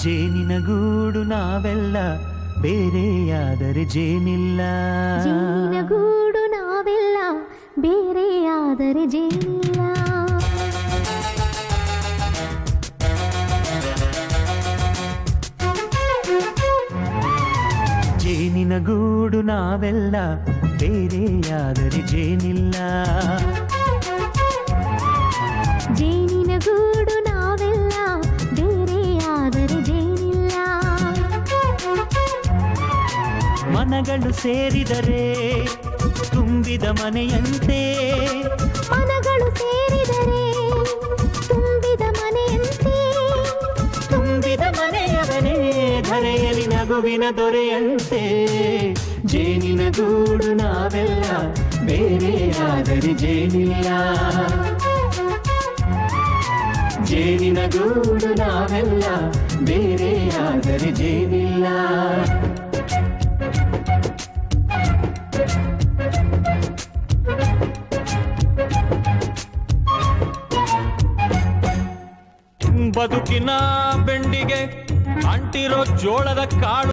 ಜೇನಿನ ಗೂಡು ನಾವೆಲ್ಲ ಬೇರೆಯಾದರೆ ಜೇನಿಲ್ಲ. ಜೇನಿನ ಗೂಡು ನಾವೆಲ್ಲ ಬೇರೆಯಾದರೆ ಜೇನಿಲ್ಲ. ಜೇನಿನ ಗೂಡು ನಾವೆಲ್ಲ ಬೇರೆಯಾದರೆ ಜೇನಿಲ್ಲ. ಜೇನಿನ ಗೂಡು ನಾವೆಲ್ಲ ಬೇರೆಯಾದರೆ ಜೇನಿಲ್ಲ. ಮನಗಳು ಸೇರಿದರೆ ತುಂಬಿದ ಮನೆಯಂತೆ. ಮನಗಳು ಸೇರಿದರೆ ತುಂಬಿದ ಮನೆಯಂತೆ. ತುಂಬಿದ ಮನೆಯವನೇ ಧರೆಯಲ್ಲಿ ನಗುವಿನ ದೊರೆಯಂತೆ. ಜೇನಿನ ಗೂಡು ನಾವೆಲ್ಲ ಬೇರೆಯಾದರೆ ಜೇನಿಲ್ಲ. ಜೇನಿನ ಗೂಡು ನಾವೆಲ್ಲ ಬೇರೆಯಾದರೆ ಜೇನಿಲ್ಲ. ಬದುಕಿನ ಬೆಂಡಿಗೆ ಅಂಟಿರೋ ಜೋಳದ ಕಾಳು